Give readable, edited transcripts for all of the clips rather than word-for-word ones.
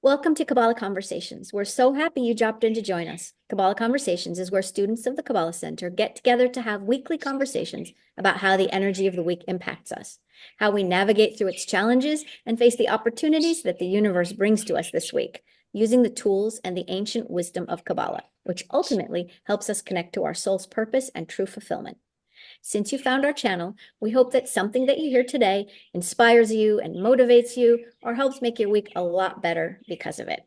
Welcome to Kabbalah Conversations. We're so happy you dropped in to join us. Kabbalah Conversations is where students of the Kabbalah Center get together to have weekly conversations about how the energy of the week impacts us, how we navigate through its challenges, and face the opportunities that the universe brings to us this week, using the tools and the ancient wisdom of Kabbalah, which ultimately helps us connect to our soul's purpose and true fulfillment. Since you found our channel, we hope that something that you hear today inspires you and motivates you or helps make your week a lot better because of it.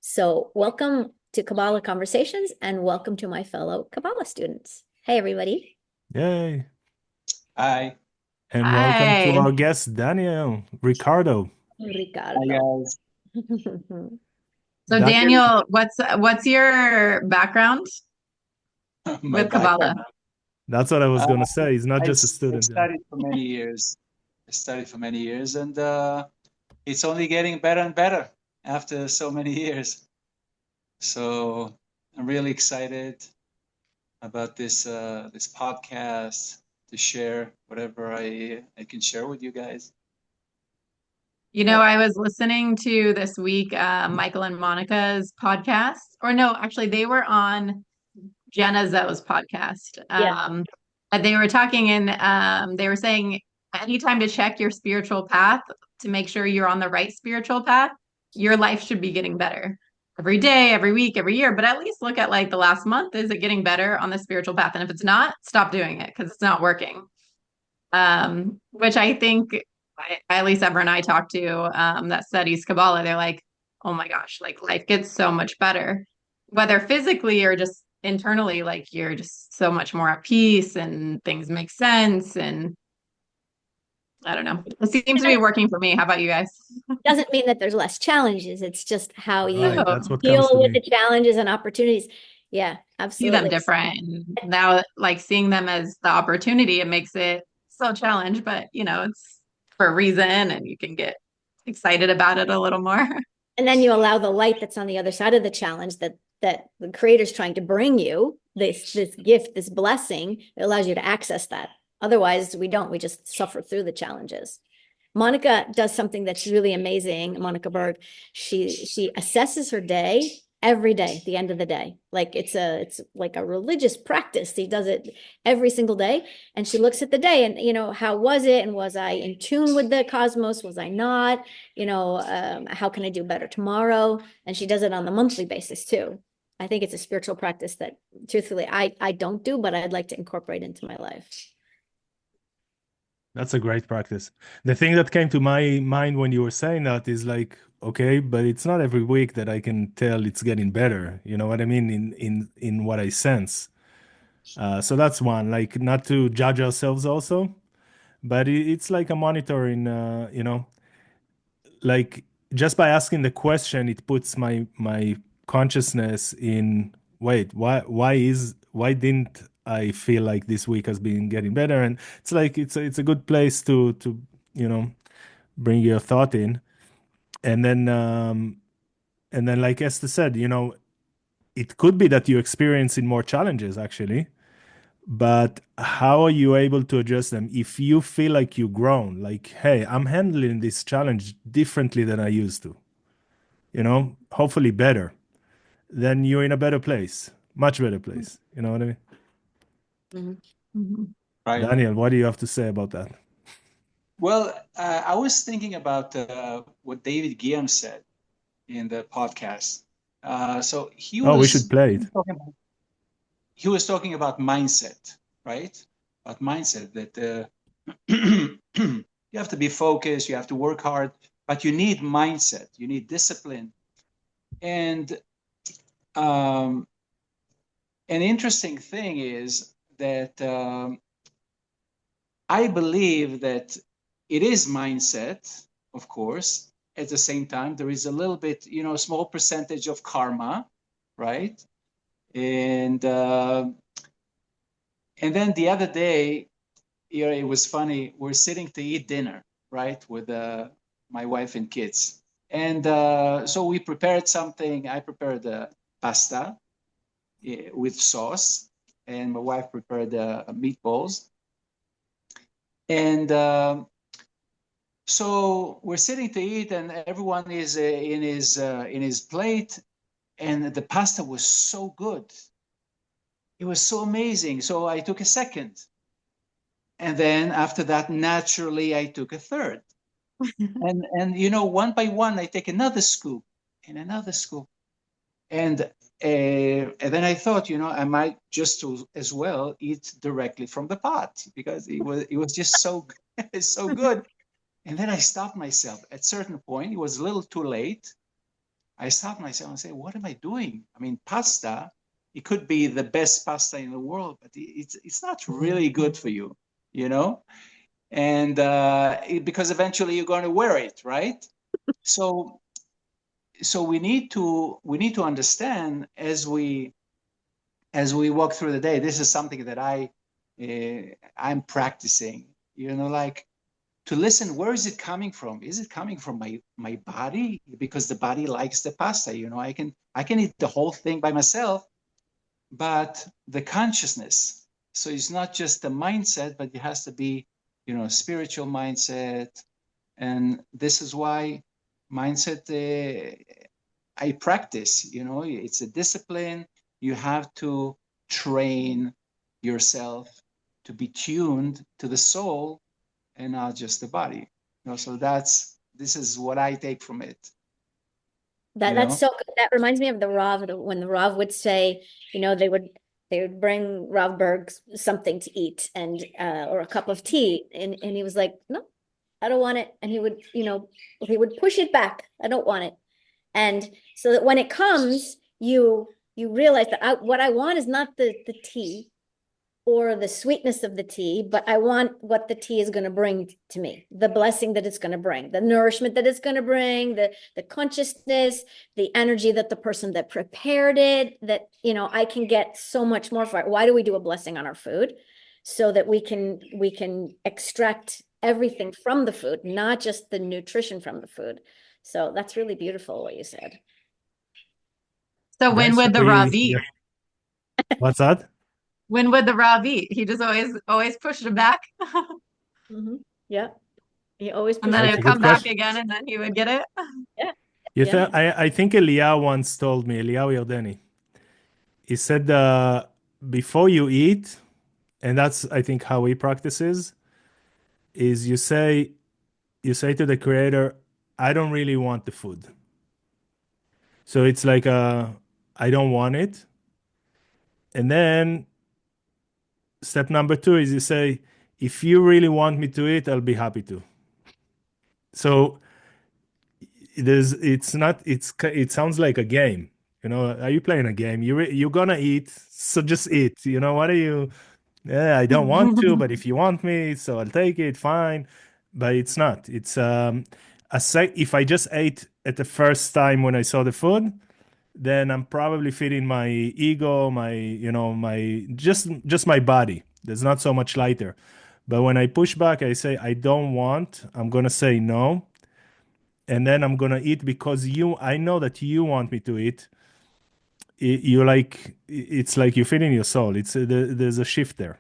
So welcome to Kabbalah Conversations and welcome to my fellow Kabbalah students. Hey, everybody. Yay. Hi. And welcome to Hi. our guest, Daniel Ricardo. Hi, Ricardo. guys. So Dan- Daniel, what's your background My with Kabbalah? background. That's what I was Uh, going to say. He's not I, just a s- I student. studied for many years. And it's only getting better and better after so many years. So I'm really excited about this podcast to share whatever I can share with you guys. You know, I was listening to this week Michael and Monica's podcast, or no, actually they were on Jenna Zoe's podcast. Yeah. And they were talking and they were saying anytime to check your spiritual path to make sure you're on the right spiritual path, your life should be getting better every day, every week, every year. But at least look at like the last month. Is it getting better on the spiritual path? And if it's not, stop doing it because it's not working. Which I think at least everyone I talk to that studies Kabbalah, they're like, oh my gosh, like life gets so much better, whether physically or just internally, like you're just so much more at peace and things make sense. And I don't know. It seems to be working for me. How about you guys? Doesn't mean that there's less challenges. It's just how you Right. That's Oh, what comes deal to with me. the challenges and opportunities. Yeah, see them absolutely. different. And now, like seeing them as the opportunity, it makes it still a challenge, but you know, it's for a reason and you can get excited about it a little more. And then you allow the light that's on the other side of the challenge that the creator's trying to bring you, this gift, this blessing. It allows you to access that. Otherwise, we just suffer through the challenges. Monica does something that's really amazing. Monica Berg, she assesses her day every day at the end of the day. Like it's like a religious practice. She does it every single day. And she looks at the day and, how was it? And was I in tune with the cosmos? Was I not? How can I do better tomorrow? And she does it on the monthly basis too. I think it's a spiritual practice that truthfully I don't do, but I'd like to incorporate into my life. That's a great practice. The thing that came to my mind when you were saying that is like, okay, but it's not every week that I can tell it's getting better. You know what I mean? In what I sense. So that's one, like not to judge ourselves also, but it's like a monitoring, like just by asking the question, it puts my consciousness in, wait, why didn't I feel like this week has been getting better? And it's like it's a good place to you know bring your thought in. And then and then like Esther said, it could be that you're experiencing more challenges actually, but how are you able to address them if you feel like you've grown? Like, hey, I'm handling this challenge differently than I used to, hopefully better. Then you're in a better place, much better place. You know what I mean? Mhm. Mhm. Right. Daniel, what do you have to say about that? Well, I was thinking about what David Guillaume said in the podcast. So Oh, we should play it. he was talking about mindset, right? About mindset that you have to be focused, you have to work hard, but you need mindset, you need discipline. And an interesting thing is that I believe that it is mindset, of course. At the same time, there is a little bit, small percentage of karma, right? And then the other day, it was funny. We're sitting to eat dinner, right, with my wife and kids. And so we prepared something. I prepared pasta with sauce, and my wife prepared meatballs. And So we're sitting to eat, and everyone is in his plate, and the pasta was so good. It was so amazing. So I took a second, and then after that, naturally, I took a third, and one by one, I take another scoop and another scoop, and then I thought, I might just as well eat directly from the pot because it was just so so good. And then I stopped myself at a certain point. It was a little too late. I stopped myself and said, what am I doing? I mean, pasta, it could be the best pasta in the world, but it's not really good for you, you know? And because eventually you're going to wear it, right? So we need to understand as we walk through the day. This is something that I'm practicing, like to listen. Where is it coming from? Is it coming from my body? Because the body likes the pasta. I can eat the whole thing by myself, but the consciousness. So it's not just the mindset, but it has to be, a spiritual mindset. And this is why mindset I practice. It's a discipline. You have to train yourself to be tuned to the soul and not just the body. So this is what I take from it. That's so good. That reminds me of the Rav, when the Rav would say, they would bring Rav Berg something to eat and or a cup of tea, and he was like, no, I don't want it, and he would push it back. I don't want it, and so that when it comes, you realize that what I want is not the tea or the sweetness of the tea, but I want what the tea is going to bring to me, the blessing that it's going to bring, the nourishment that it's going to bring, the consciousness, the energy that the person that prepared it, that, I can get so much more for it. Why do we do a blessing on our food? So that we can extract everything from the food, not just the nutrition from the food. So that's really beautiful what you said. So when would the Rav eat? What's that? When would the Rav eat? He just always pushed him back. Yeah. He always And then pushed it would come back again, and then he would get it. Yeah. I think Eliyahu once told me, Eliyahu Yardeni, he said, before you eat, and that's, I think, how he practices, is you say to the creator, I don't really want the food. So it's like, I don't want it. And then step number 2 is you say, if you really want me to eat, I'll be happy to. So it sounds like a game. Are you playing a game? You're gonna eat, so just eat. What are you? Yeah, I don't want to, but if you want me, so I'll take it, fine. But it's not. It's if I just ate at the first time when I saw the food, then I'm probably feeding my ego, my just my body. There's not so much lighter. But when I push back, I say I don't want. I'm gonna say no, and then I'm gonna eat because I know that you want me to eat. It's like you're feeding your soul. There's a shift there.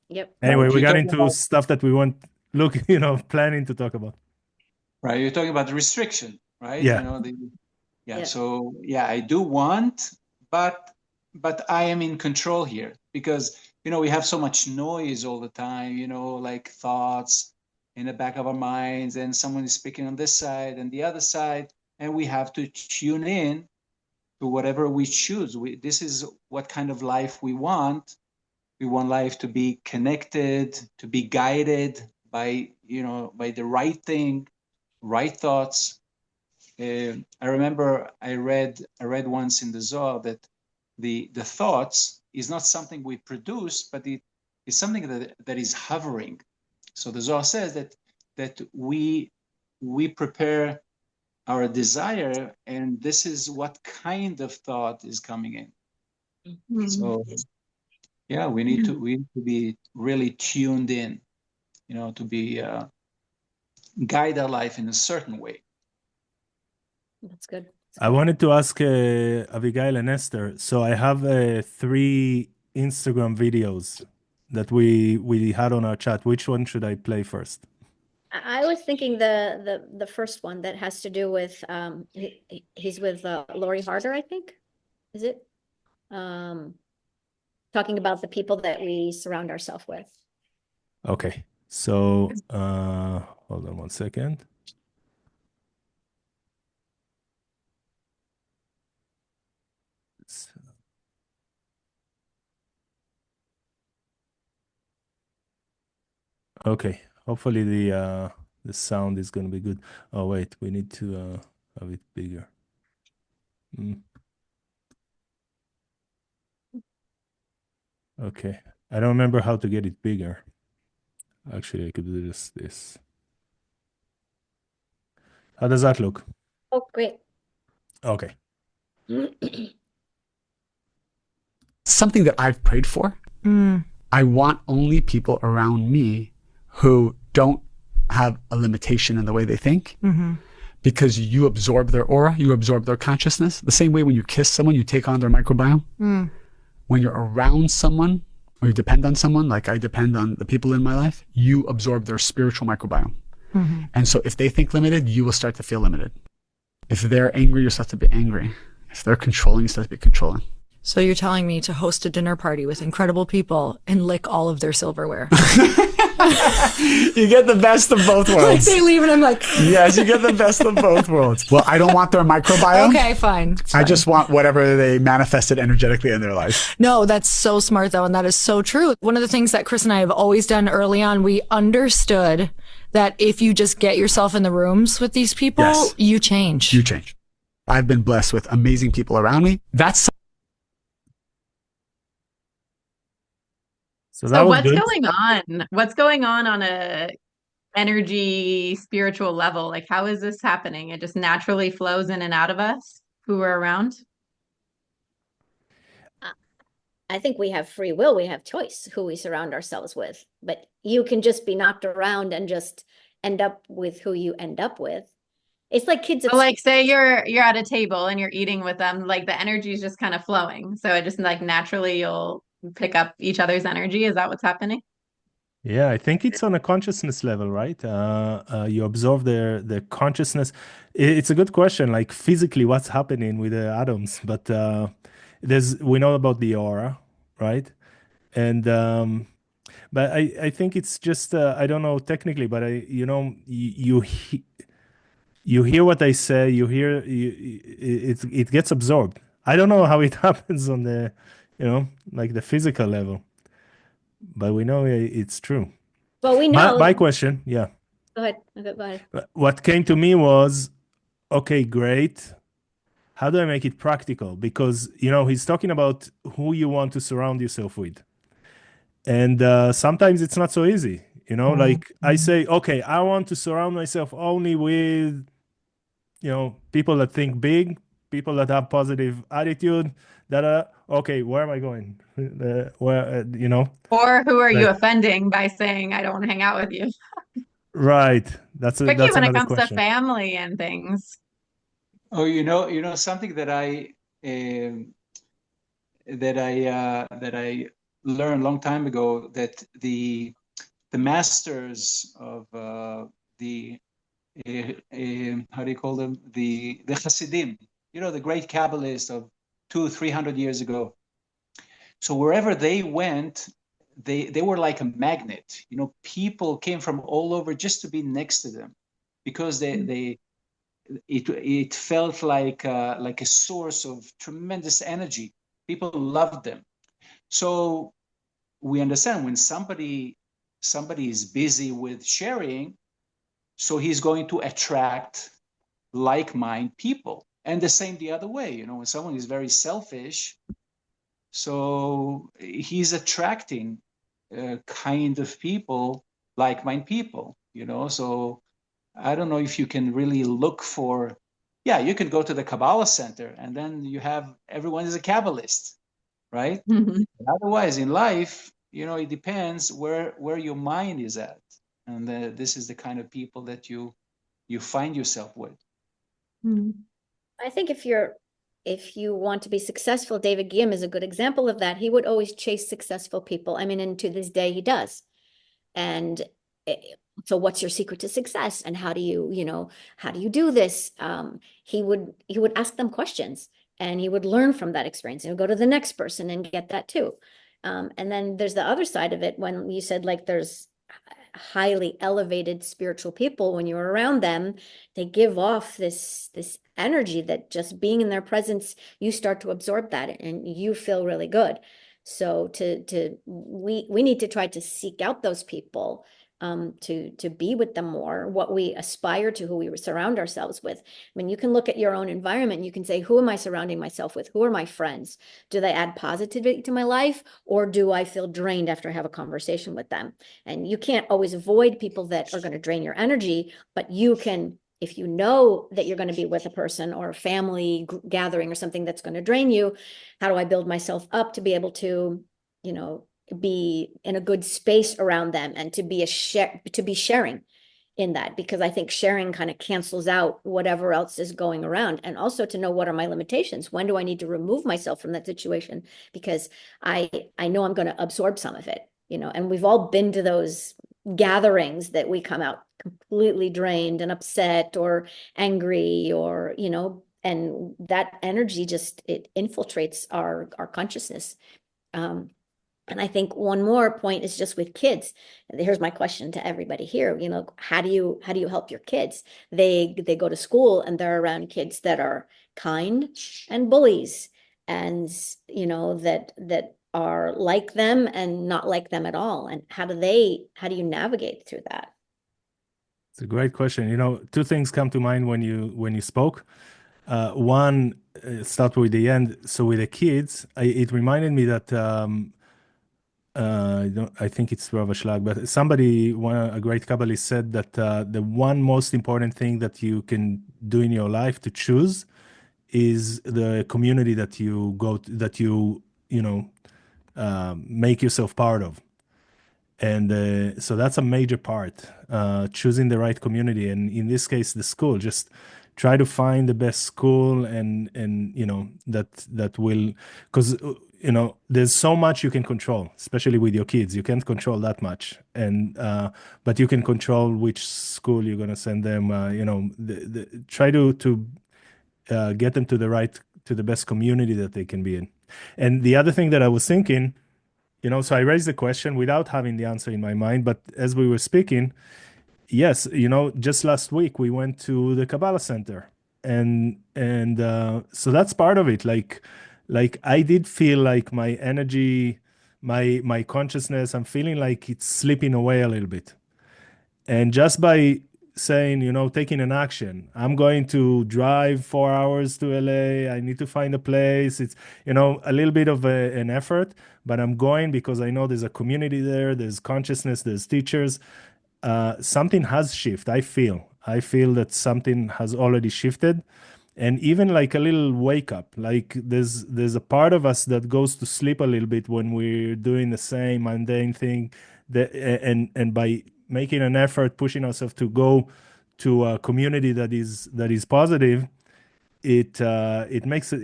Yep. Anyway, we got into stuff that we weren't planning to talk about. Right. You're talking about the restriction, right? Yeah. So I do want, but I am in control here because, we have so much noise all the time, like thoughts in the back of our minds, and someone is speaking on this side and the other side, and we have to tune in to whatever we choose. This is what kind of life we want. We want life to be connected, to be guided by the right thing, right thoughts. I remember I read once in the Zohar that the thoughts is not something we produce, but it is something that is hovering. So the Zohar says that we prepare our desire, and this is what kind of thought is coming in. Mm-hmm. So we need to be really tuned in, to be guide our life in a certain way. That's good. I wanted to ask Abigail and Esther. So I have 3 Instagram videos that we had on our chat. Which one should I play first? I was thinking the first one that has to do with he's with Lori Harder, I think. Is it? Talking about the people that we surround ourselves with. Okay. So hold on one second. Okay. Hopefully the sound is gonna be good. Oh wait, we need to have it bigger. Okay. I don't remember how to get it bigger. Actually, I could do this. How does that look? Oh, great. Okay. Something that I've prayed for. I want only people around me who don't have a limitation in the way they think, because you absorb their aura, you absorb their consciousness. The same way when you kiss someone, you take on their microbiome. When you're around someone or you depend on someone, like I depend on the people in my life, you absorb their spiritual microbiome. And so if they think limited, you will start to feel limited. If they're angry, you start to be angry. If they're controlling, you start to be controlling. So you're telling me to host a dinner party with incredible people and lick all of their silverware. You get the best of both Like worlds. they leave and I'm like, Yes, you get the best of both worlds. Well, I don't want their microbiome. okay, fine. It's I fine. just want whatever they manifested energetically in their life. No, that's so smart though. And that is so true. One of the things that Chris and I have always done early on, we understood that if you just get yourself in the rooms with these people, Yes. you change. You change. I've been blessed with amazing people around me. That's So that So was what's good. going on? What's going on a energy spiritual level? Like how is this happening? It just naturally flows in and out of us who are around. I think we have free will. We have choice who we surround ourselves with. But you can just be knocked around and just end up with who you end up with. It's like kids at So like say you're at a table and you're eating with them, like the energy is just kind of flowing. So it just like naturally you'll pick up each other's energy. Is that what's happening? Yeah, I think it's on a consciousness level, right? You absorb their consciousness. It's a good question, like physically, what's happening with the atoms? But we know about the aura, right? And but I think it's just I don't know technically, but you hear what I say, it gets absorbed. I don't know how it happens on the like the physical level, but we know it's true. well, we know. My question, yeah. Go ahead. Okay, go ahead. What came to me was, okay, great. How do I make it practical? Because, he's talking about who you want to surround yourself with. And sometimes it's not so easy, like I say, okay, I want to surround myself only with, people that think big, people that have positive attitude, okay, where am I going? Or who are you Like- offending by saying I don't want to hang out with you? Right. That's Tricky when it another comes to question. family and things. Oh, something that I learned a long time ago, that the masters of the how do you call them, the Hasidim, the great Kabbalists of 200-300 years ago. So wherever they went, they were like a magnet. People came from all over just to be next to them, because it felt like a source of tremendous energy. People loved them. So we understand when somebody is busy with sharing, so he's going to attract like-minded people. And the same the other way, when someone is very selfish, so he's attracting kind of people, like-minded people, so I don't know if you can really look for, you can go to the Kabbalah Center and then you have everyone is a Kabbalist, right? But otherwise in life, it depends where your mind is at. And this is the kind of people that you find yourself with. I think if you want to be successful, David Guillaume is a good example of that. He would always chase successful people. I mean, and to this day he does. And So what's your secret to success? And how do you, how do you do this? He would ask them questions, and he would learn from that experience, and he'd go to the next person and get that too. And then there's the other side of it, when you said like there's highly elevated spiritual people, when you're around them, they give off this energy that just being in their presence, you start to absorb that and you feel really good. So we need to try to seek out those people, to be with them more, what we aspire to, who we surround ourselves with. I mean, you can look at your own environment and you can say, who am I surrounding myself with? Who are my friends? Do they add positivity to my life, or do I feel drained after I have a conversation with them? And you can't always avoid people that are going to drain your energy, but you can, if you know that you're going to be with a person or a family gathering or something that's going to drain you, how do I build myself up to be able to, be in a good space around them, and to be sharing in that, because I think sharing kind of cancels out whatever else is going around. And also to know, what are my limitations? When do I need to remove myself from that situation? Because I know I'm going to absorb some of it, and we've all been to those gatherings that we come out completely drained and upset or angry, or, and that energy just, it infiltrates our consciousness. And I think one more point is just with kids. Here's my question to everybody here. How do you help your kids? They go to school and they're around kids that are kind and bullies, and that are like them and not like them at all. And how do you navigate through that? It's a great question. Two things come to mind when you spoke. One, start with the end. So with the kids, it reminded me that I think it's Rav Ashlag, but a great Kabbalist said that the one most important thing that you can do in your life to choose is the community that you go to, that make yourself part of. And so that's a major part, choosing the right community. And in this case, the school. Just try to find the best school, and that will, because there's so much you can control, especially with your kids. You can't control that much, but you can control which school you're going to send them. Try to get them to the best community that they can be in. And the other thing that I was thinking, so I raised the question without having the answer in my mind, but as we were speaking, yes, just last week we went to the Kabbalah Center, and so that's part of it. Like I did feel like my energy, my consciousness, I'm feeling like it's slipping away a little bit. And just by saying, taking an action, I'm going to drive 4 hours to LA. I need to find a place. It's, a little bit of an effort, but I'm going because I know there's a community there. There's consciousness, there's teachers. Something has shifted. I feel that something has already shifted. And even like a little wake up, like there's a part of us that goes to sleep a little bit when we're doing the same mundane thing, and by making an effort, pushing ourselves to go to a community that is positive, it makes it,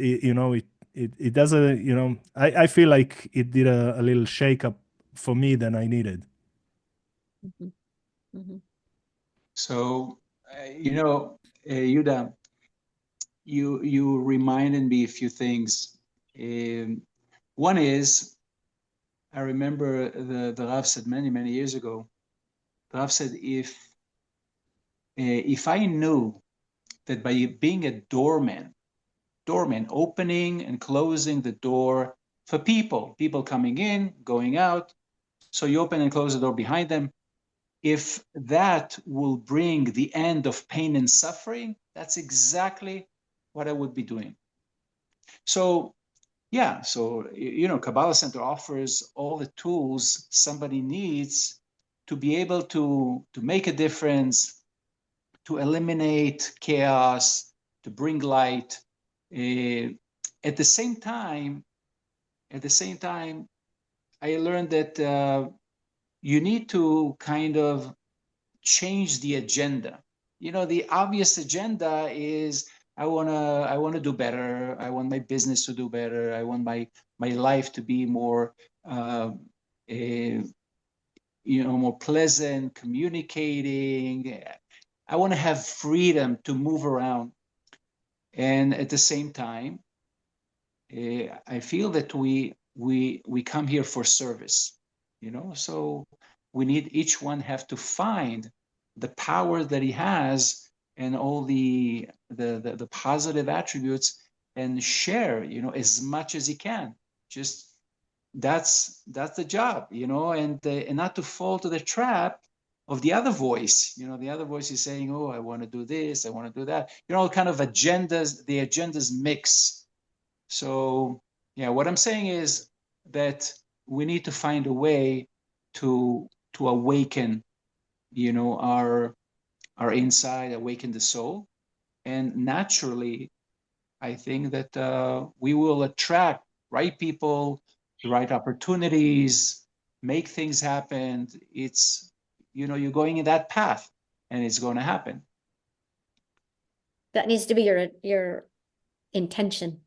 it does I feel like it did a little shake up for me than I needed. Mm-hmm. Mm-hmm. So, Yuda, you reminded me a few things. One is, I remember the Rav said many years ago. The Rav said, if I knew that by being a doorman, opening and closing the door for people coming in, going out, so you open and close the door behind them, if that will bring the end of pain and suffering, that's exactly what I would be doing. So, yeah, Kabbalah Center offers all the tools somebody needs to be able to make a difference, to eliminate chaos, to bring light. At the same time, I learned that you need to kind of change the agenda. The obvious agenda is I want to do better. I want my business to do better. I want my life to be more more pleasant, communicating. I want to have freedom to move around. And at the same time, I feel that we come here for service, so we need each one have to find the power that he has and all the positive attributes and share, as much as he can. Just that's the job, and not to fall to the trap of the other voice. The other voice is saying, oh, I want to do this, I want to do that, kind of agendas. The agendas mix. So yeah, what I'm saying is that we need to find a way to awaken, our inside, awaken the soul. And naturally, I think that we will attract right people, the right opportunities, make things happen. It's, you're going in that path, and it's going to happen. That needs to be your intention,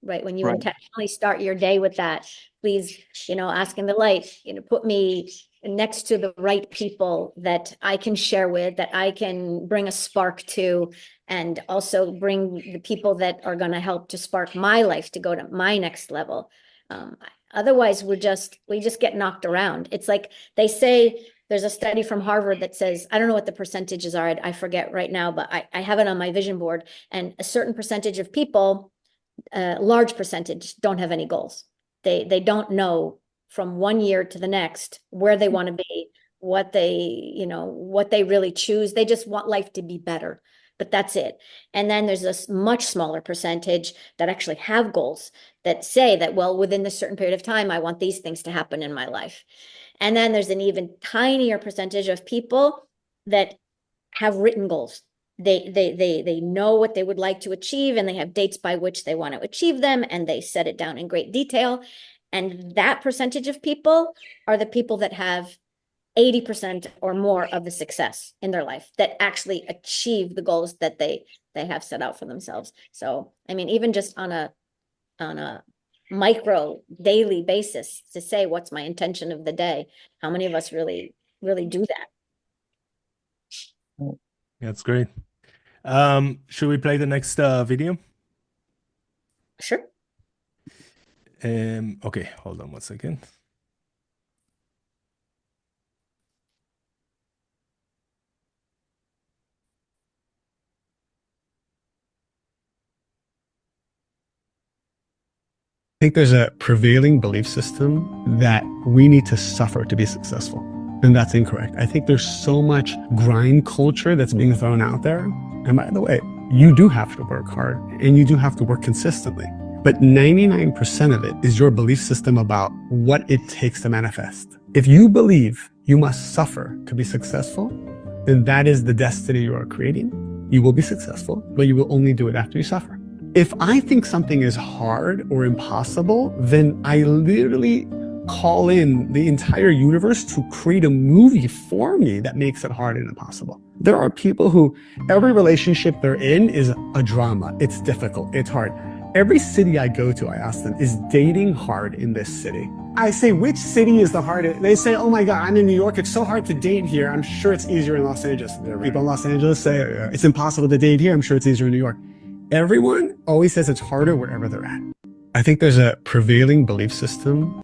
right? When you Right. intentionally start your day with that, please, asking the light, put me next to the right people that I can share with, that I can bring a spark to, and also bring the people that are going to help to spark my life to go to my next level. Otherwise, we just get knocked around. It's like they say, there's a study from Harvard that says, I don't know what the percentages are, I forget right now, but I have it on my vision board, and a certain percentage of people, a large percentage, don't have any goals. They don't know from one year to the next where they want to be, what they really choose. They just want life to be better, but that's it. And then there's this much smaller percentage that actually have goals that say that, well, within this certain period of time, I want these things to happen in my life. And then there's an even tinier percentage of people that have written goals. They know what they would like to achieve, and they have dates by which they want to achieve them, and they set it down in great detail. And that percentage of people are the people that have 80% or more of the success in their life, that actually achieve the goals that they have set out for themselves. So, I mean, even just on a micro daily basis, to say, what's my intention of the day? How many of us really do that? That's great. Should we play the next video? Sure. Okay, hold on one second. I think there's a prevailing belief system that we need to suffer to be successful. And that's incorrect. I think there's so much grind culture that's being thrown out there. And by the way, you do have to work hard, and you do have to work consistently. But 99% of it is your belief system about what it takes to manifest. If you believe you must suffer to be successful, then that is the destiny you are creating. You will be successful, but you will only do it after you suffer. If I think something is hard or impossible, then I literally call in the entire universe to create a movie for me that makes it hard and impossible. There are people who every relationship they're in is a drama. It's difficult. It's hard. Every city I go to, I ask them, is dating hard in this city? I say, which city is the hardest? They say, oh my God, I'm in New York. It's so hard to date here. I'm sure it's easier in Los Angeles. People in Los Angeles say it's impossible to date here. I'm sure it's easier in New York. Everyone always says it's harder wherever they're at. I think there's a prevailing belief system.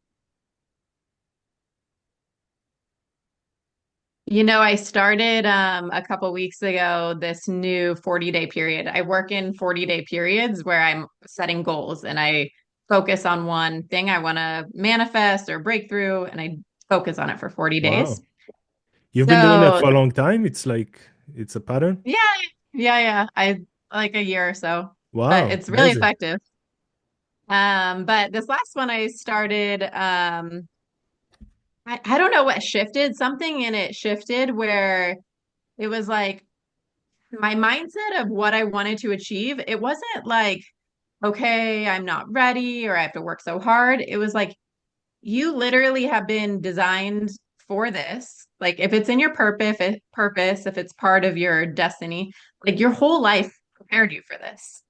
I started a couple weeks ago this new 40-day period. I work in 40-day periods where I'm setting goals, and I focus on one thing I want to manifest or break through, and I focus on it for 40 days. Wow. You've been doing that for a long time? It's like, it's a pattern? Yeah. I like a year or so. Wow. But it's really amazing. effective. But this last one I started, I don't know what shifted. Something in it shifted where it was like my mindset of what I wanted to achieve. It wasn't like, okay, I'm not ready or I have to work so hard. It was like, you literally have been designed for this. Like if it's in your purpose, if it's part of your destiny, like your whole life prepared you for this.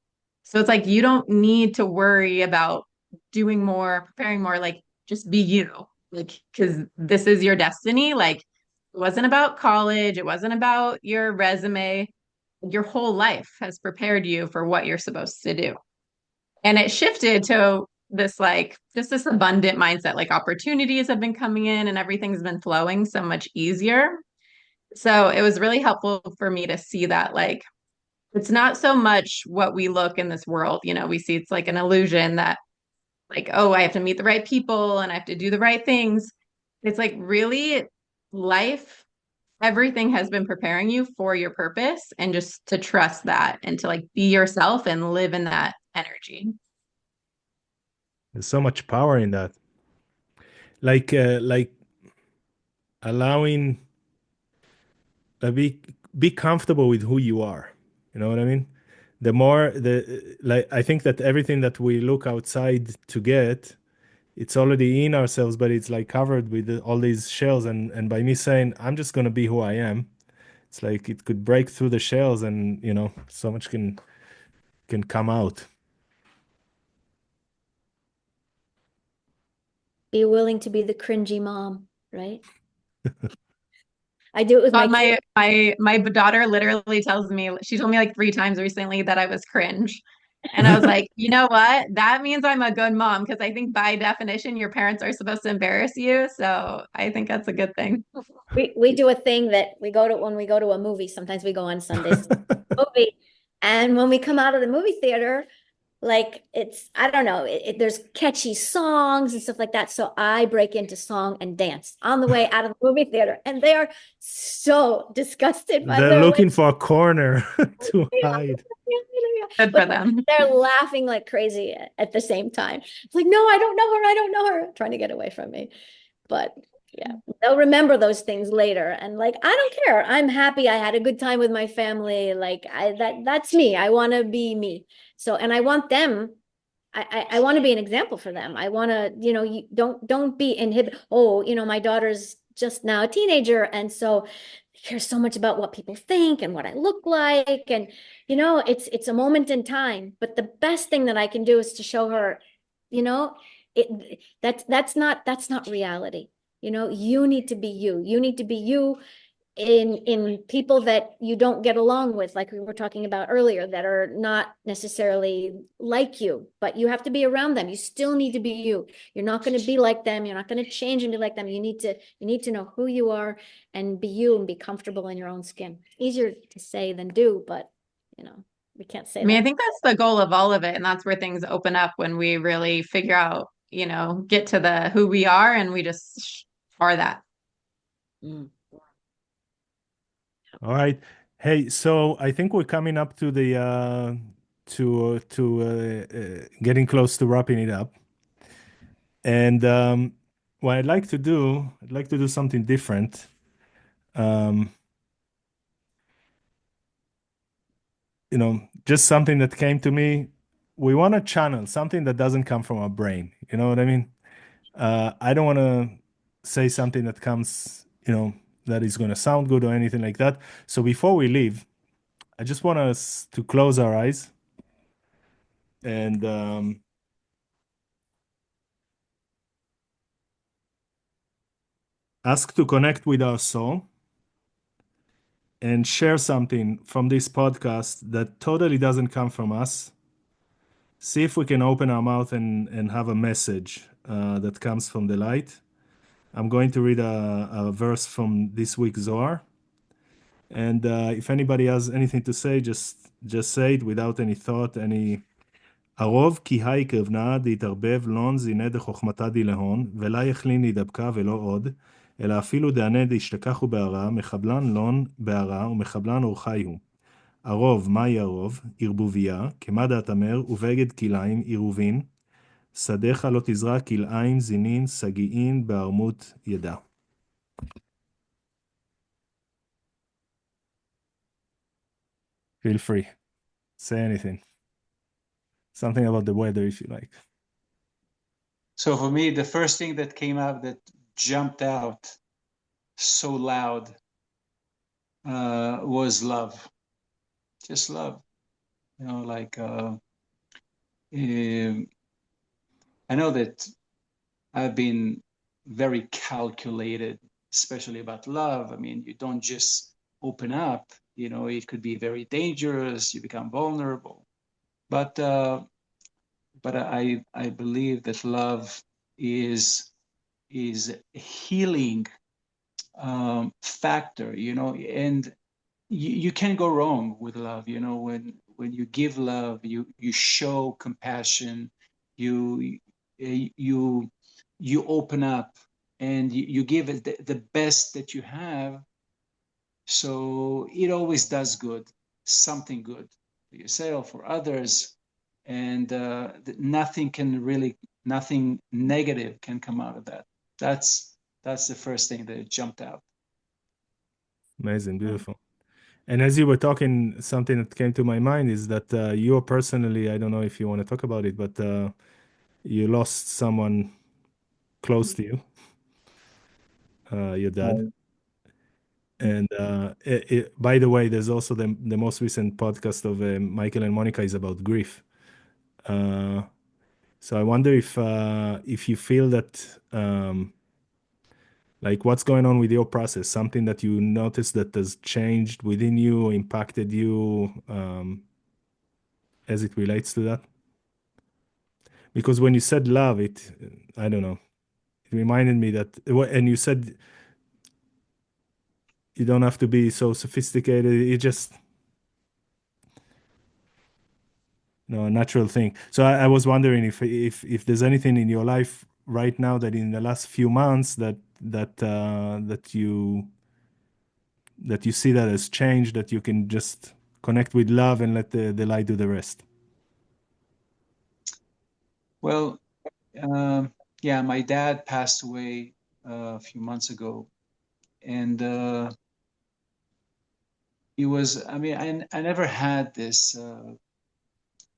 So it's like, you don't need to worry about doing more, preparing more, like just be you. like, because this is your destiny. Like, it wasn't about college, it wasn't about your resume. Your whole life has prepared you for what you're supposed to do. And it shifted to this, like, just this abundant mindset. Like, opportunities have been coming in and everything's been flowing so much easier. So it was really helpful for me to see that, like, it's not so much what we look in this world. We see it's like an illusion that, like, oh, I have to meet the right people and I have to do the right things. It's like, really, life, everything has been preparing you for your purpose, and just to trust that and to, like, be yourself and live in that energy. There's so much power in that. Like allowing be comfortable with who you are. You know what I mean? The more the like I think that everything that we look outside to get, it's already in ourselves, but it's like covered with all these shells. And by me saying I'm just gonna be who I am, it's like it could break through the shells, and so much can come out. Be willing to be the cringy mom, right? I do it with my But kids. my daughter literally tells me, she told me like 3 times recently that I was cringe. And I was like, you know what? That means I'm a good mom, because I think by definition your parents are supposed to embarrass you. So I think that's a good thing. We do a thing that we go to when we go to a movie. Sometimes we go on Sundays to a movie, and when we come out of the movie theater, like I don't know, there's catchy songs and stuff like that. So I break into song and dance on the way out of the movie theater, and they are so disgusted by They're their looking for a corner to hide. Good for But them. they're laughing like crazy at the same time. It's like, no, I don't know her. I don't know her. Trying to get away from me. But yeah, they'll remember those things later. And like, I don't care. I'm happy. I had a good time with my family. Like that's me. I want to be me. So, and I want them. I want to be an example for them. I want to, you don't be inhibit. Oh, my daughter's just now a teenager, and so cares so much about what people think and what I look like, and it's a moment in time. But the best thing that I can do is to show her, you know, that's not reality. You need to be you. You need to be you in people that you don't get along with, like we were talking about earlier, that are not necessarily like you, but you have to be around them. You still need to be you. You're not going to be like them. You're not going to change and be like them. You need to know who you are and be you and be comfortable in your own skin. Easier to say than do, but we can't say I mean, I that. think that's the goal of all of it. And that's where things open up, when we really figure out, get to the who we are, and we just are that. Mm. All right. Hey, so I think we're coming up to the getting close to wrapping it up. And what I'd like to do something different. Um, just something that came to me. We want to channel something that doesn't come from our brain. You know what I mean? I don't want to say something that comes, that is going to sound good or anything like that. So before we leave, I just want us to close our eyes and ask to connect with our soul and share something from this podcast that totally doesn't come from us. See if we can open our mouth and have a message that comes from the light. I'm going to read a verse from this week's Zohar. And if anybody has anything to say, just say it without any thought, any... הרוב כי היי כבנה דהתערבב לון זינה דחוכמתה דילהון ולה יכליני דבקה ולא עוד אלא אפילו דענה דהשתכחו בערה מחבלן לון בערה ומחבלן אורחי הוא. הרוב, מהי הרוב? ערבוביה, כמה דעת אמר ובגד כליים עירובין שדיך לא תזרע כליים זינין סגיעין בערמות ידע. Feel free. Say anything. Something about the weather if you like. So for me, the first thing that came out that jumped out so loud was love. Just love. Like I know that I've been very calculated, especially about love. I mean, you don't just open up, you know, it could be very dangerous, you become vulnerable. But I believe that love is a healing factor, you know, and you can't go wrong with love. You know, when you give love, you show compassion, you you open up, and you give it the best that you have. So it always does good, something good for yourself, for others, and nothing negative can come out of that. That's the first thing that jumped out. Amazing, beautiful. And as you were talking, something that came to my mind is that you personally, I don't know if you want to talk about it, but you lost someone close to you, your dad. And by the way, there's also the most recent podcast of Michael and Monica is about grief. So I wonder if you feel that like what's going on with your process, something that you noticed that has changed within you, impacted you as it relates to that. Because when you said love, I don't know, it reminded me that, and you said you don't have to be so sophisticated. It just, a natural thing. So I was wondering if there's anything in your life right now that in the last few months that you see that has changed, that you can just connect with love and let the light do the rest. Well, yeah, my dad passed away a few months ago, and it was, I mean, I never had this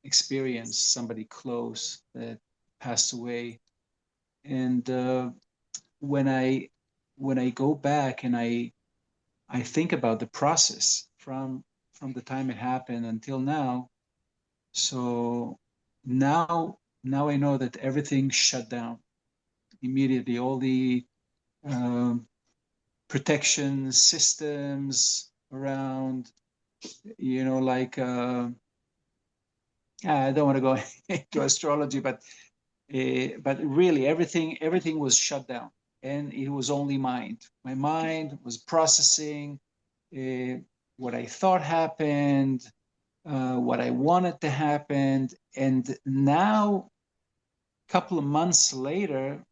experience, somebody close that passed away. And when I go back and I think about the process from the time it happened until now, so now I know that everything shut down immediately. All the protection systems around, you know, like I don't want to go into astrology, but really everything was shut down, and it was only mind. My mind was processing what I thought happened, what I wanted to happen, and now, a couple of months later,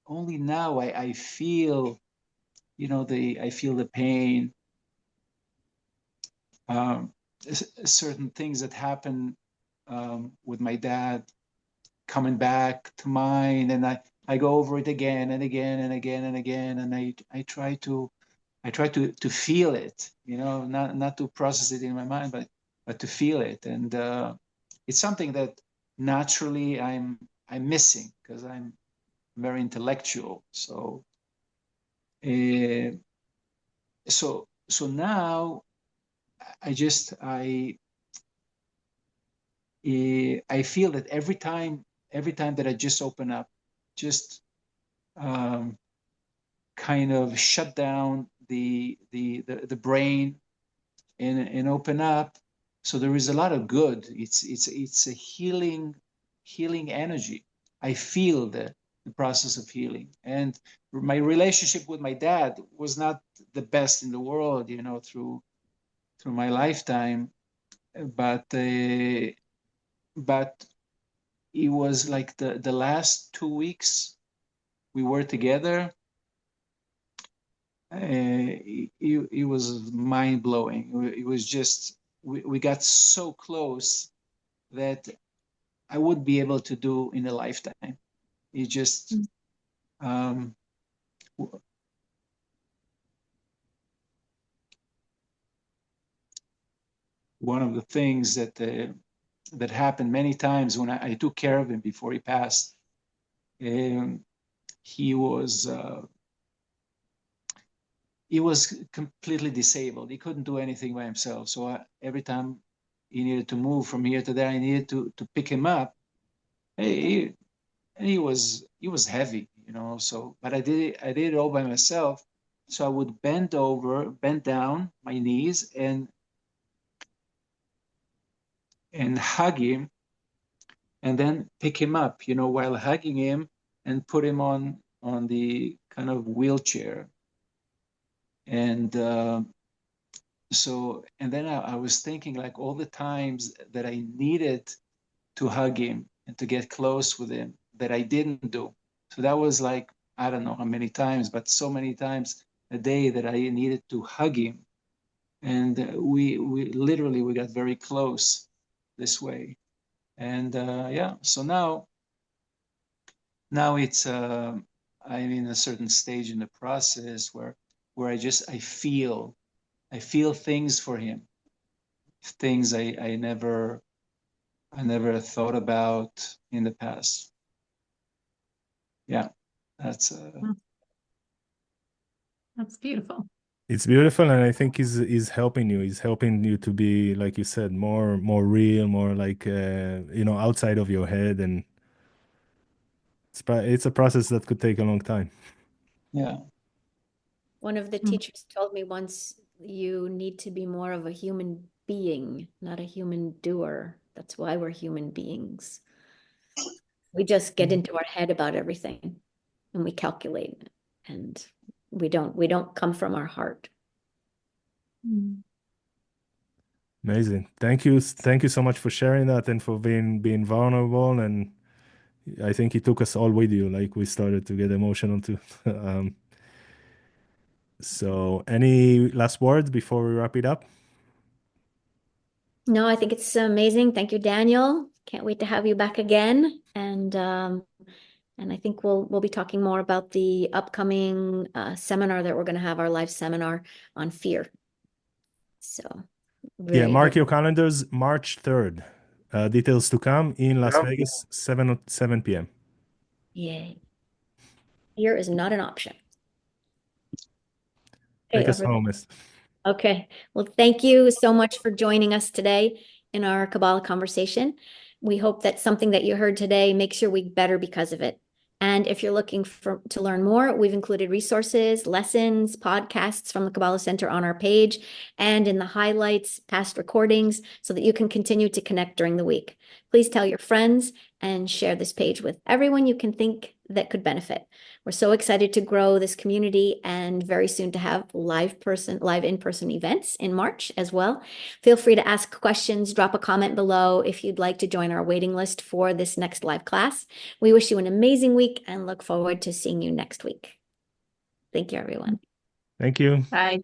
only now I feel, you know, I feel the pain. Certain things that happen with my dad coming back to mind, and I go over it again and again and again and again, and I try to feel it, you know, not to process it in my mind, but to feel it. And it's something that naturally I'm missing, because I'm very intellectual. So so now I feel that every time that I just open up, just kind of shut down the brain and open up. So there is a lot of good. It's a healing energy. I feel the process of healing. And my relationship with my dad was not the best in the world, you know, through my lifetime, but it was like the last 2 weeks we were together. It was mind blowing. It was just, we got so close that I would be able to do in a lifetime. It just, one of the things that happened many times when I took care of him before he passed, he was completely disabled. He couldn't do anything by himself. So every time he needed to move from here to there, I needed to pick him up. He was heavy. So, but I did it all by myself. So I would bend down my knees and hug him, and then pick him up, while hugging him, and put him on the kind of wheelchair. And and then I was thinking, like, all the times that I needed to hug him and to get close with him that I didn't do. So that was like, I don't know how many times, but so many times a day that I needed to hug him. And we got very close this way. And so now it's I'm in a certain stage in the process where I feel things for him, things I never thought about in the past. Yeah, that's beautiful. It's beautiful, and I think is helping you. He's helping you to be, like you said, more real, more like outside of your head, and it's a process that could take a long time. Yeah. One of the teachers told me once, you need to be more of a human being, not a human doer. That's why we're human beings. We just get into our head about everything, and we calculate, and we don't come from our heart. Amazing. Thank you so much for sharing that and for being vulnerable. And I think it took us all with you. Like, we started to get emotional too. So any last words before we wrap it up? No, I think it's amazing. Thank you, Daniel. Can't wait to have you back again. And I think we'll be talking more about the upcoming seminar that we're going to have, our live seminar on fear. So Yeah, mark your calendars, March 3rd. Details to come in Las Vegas, 7 p.m. Yay. Fear is not an option. Take us home, Miss. Okay. Well, thank you so much for joining us today in our Kabbalah conversation. We hope that something that you heard today makes your week better because of it. And if you're looking to learn more, we've included resources, lessons, podcasts from the Kabbalah Center on our page, and in the highlights, past recordings, so that you can continue to connect during the week. Please tell your friends and share this page with everyone you can think that could benefit. We're so excited to grow this community, and very soon to have live in-person events in March as well. Feel free to ask questions, drop a comment below if you'd like to join our waiting list for this next live class. We wish you an amazing week and look forward to seeing you next week. Thank you, everyone. Thank you. Bye.